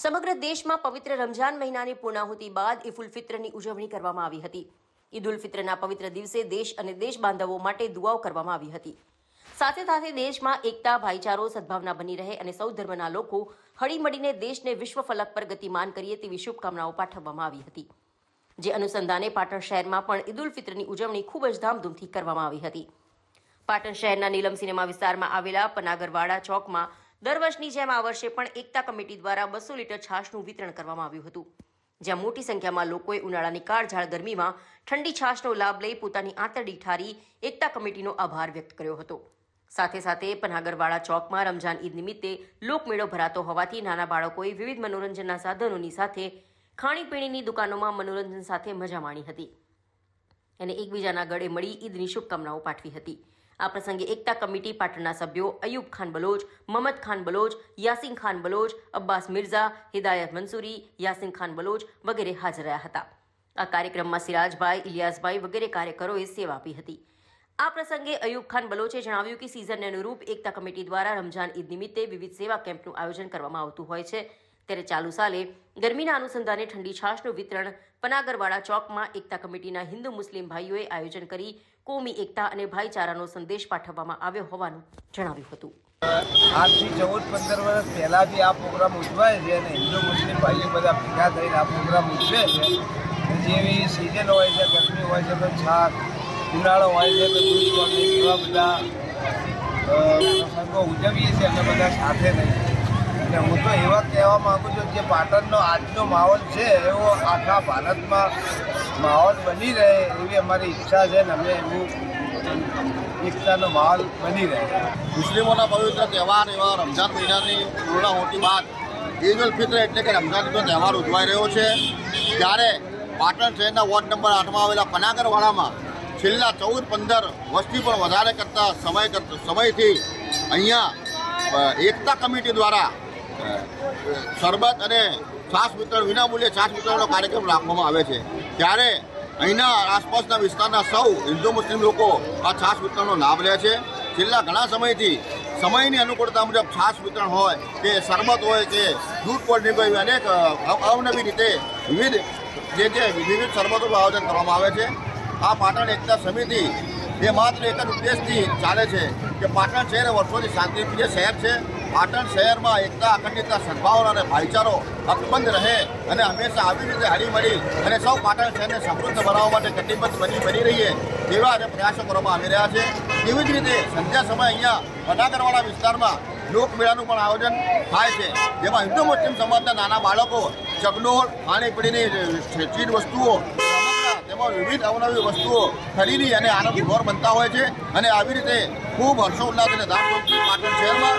સમગ્ર દેશમાં પવિત્ર રમઝાન મહિનાની પૂર્ણાહુતિ બાદ ઈદ ઉલ ફિત્રની ઉજવણી કરવામાં આવી હતી। ઈદ ઉલ ફિત્રના પવિત્ર દિવસે દેશ અને દેશ બાંધવો માટે દુઆઓ કરવામાં આવી હતી। સાથે સાથે દેશમાં એકતા, ભાઈચારો, સદભાવના બની રહે અને સૌ ધર્મના લોકો હળીમળીને દેશને વિશ્વ ફલક પર ગતિમાન કરીએ તેવી શુભકામનાઓ પાઠવવામાં આવી હતી। જે અનુસંધાને પાટણ શહેરમાં પણ ઈદ ઉલ ફિત્રની ઉજવણી ખૂબ જ ધામધૂમથી કરવામાં આવી હતી। પાટણ શહેરના નીલમ સિનેમા વિસ્તારમાં આવેલા પનાગરવાડા ચોકમાં દર વર્ષની જેમ આ વર્ષે પણ એકતા કમિટી દ્વારા 200 લીટર છાશનું વિતરણ કરવામાં આવ્યું હતું। જ્યાં મોટી સંખ્યામાં લોકોએ ઉનાળાની કાળઝાળ ગરમીમાં ઠંડી છાશનો લાભ લઈ પોતાની આંતરડી ઠારી એકતા કમિટીનો આભાર વ્યક્ત કર્યો હતો। સાથે સાથે પનાગરવાડા ચોકમાં રમઝાન ઈદ નિમિત્તે લોકમેળો ભરાતો હોવાથી નાના બાળકોએ વિવિધ મનોરંજનના સાધનોની સાથે ખાણીપીણીની દુકાનોમાં મનોરંજન સાથે મજા માણી હતી અને એકબીજાના ગળે મળી ઈદની શુભકામનાઓ પાઠવી હતી। આ પ્રસંગે એકતા કમિટી પાટણના સભ્યો અયુબ ખાન બલોચ, મહમદ ખાન બલોચ, યાસીન ખાન બલોચ, અબ્બાસ મિર્ઝા, હિદાયત મંસૂરી, યાસીન ખાન બલોચ વગેરે હાજર રહ્યા હતા। આ કાર્યક્રમમાં સિરાજભાઈ, ઇલિયાસભાઈ વગેરે કાર્યકરોએ સેવા આપી હતી। આ પ્રસંગે અયુબ ખાન બલોચે જણાવ્યું કે સિઝનને અનુરૂપ એકતા કમિટી દ્વારા રમઝાન ઈદ નિમિત્તે વિવિધ સેવા કેમ્પનું આયોજન કરવામાં આવતું હોય છે। ત્યારે ચાલુ સાલે ગરમીના અનુસંધાને ઠંડી છાશનું વિતરણ પનાગરવાડા ચોકમાં એકતા કમિટીના હિન્દુ મુસ્લિમ ભાઈઓએ આયોજન કરી કોમી એકતા અને ભાઈચારાનો સંદેશ પાઠવવામાં આવ્યો હોવાનું જણાવ્યું હતું। આજથી 14-15 વર્ષ પહેલાં બી આ પ્રોગ્રામ ઉજવાય છે અને હિન્દુ મુસ્લિમ ભાઈઓ બધા ભેગા થઈને આ પ્રોગ્રામ ઉજવે છે। જેવી સિઝન હોય છે, ગરમી હોય છે તો છાશ, ઉનાળો હોય છે તો દૂધ કોફી, એવા બધા પ્રસંગો ઉજવીએ છીએ અમે બધા સાથે રહીએ। અને હું તો એવા કહેવા માગું છું જે પાટણનો આજનો માહોલ છે એવો આખા ભારતમાં માહોલ બની રહે એવી અમારી ઈચ્છા છે અને અમે એવું એકતાનો માહોલ બની રહે। મુસ્લિમોના પવિત્ર તહેવાર એવા રમઝાન મહિનાની પૂર્ણાહુતિ બાદ ઈદ ઉલ ફિત્ર એટલે કે રમઝાન ઈદનો તહેવાર ઉજવાઈ રહ્યો છે। ત્યારે પાટણ શહેરના વોર્ડ નંબર 8માં આવેલા પનાગરવાડામાં છેલ્લા 14-15 વર્ષથી પણ વધારે કરતા સમયથી અહીંયા એકતા કમિટી દ્વારા શરબત અને છાશ વિતરણ, વિનામૂલ્યે છાશ વિતરણનો કાર્યક્રમ રાખવામાં આવે છે। ત્યારે અહીંના આસપાસના વિસ્તારના સૌ હિન્દુ મુસ્લિમ લોકો આ છાશ વિતરણનો લાભ લે છે। છેલ્લા ઘણા સમયથી સમયની અનુકૂળતા મુજબ છાશ વિતરણ હોય કે શરબત હોય કે દૂધ કોલ્ડ ડ્રિંક હોય, અનેક અવનવી રીતે વિવિધ શરબતોનું આયોજન કરવામાં આવે છે। આ પાટણ એકતા સમિતિ એ માત્ર એક જ ઉદ્દેશથી ચાલે છે કે પાટણ શહેર વર્ષોથી શાંતિપ્રિય શહેર છે। પાટણ શહેરમાં એકતા, અખંડિતતા, સદભાવના અને ભાઈચારો અકબંધ રહે અને હંમેશા આવી રીતે હળીમળી અને સૌ પાટણ શહેરને સમૃદ્ધ બનાવવા માટે કટિબદ્ધ બની રહીએ તેવા અને પ્રયાસો કરવામાં આવી રહ્યા છે। તેવી જ રીતે સંધ્યા સમયે અહીંયા પનાગરવાડા વિસ્તારમાં લોકમેળાનું પણ આયોજન થાય છે, જેમાં હિન્દુ મુસ્લિમ સમાજના નાના બાળકો ચકડોળ, ખાણીપીણીની ચીજ વસ્તુઓ તેમાં વિવિધ અવનવી વસ્તુઓ ખરીદી અને આનંદભોર બનતા હોય છે અને આવી રીતે ખૂબ હર્ષોલ્લાસ અને ધામધૂમથી પાટણ શહેરમાં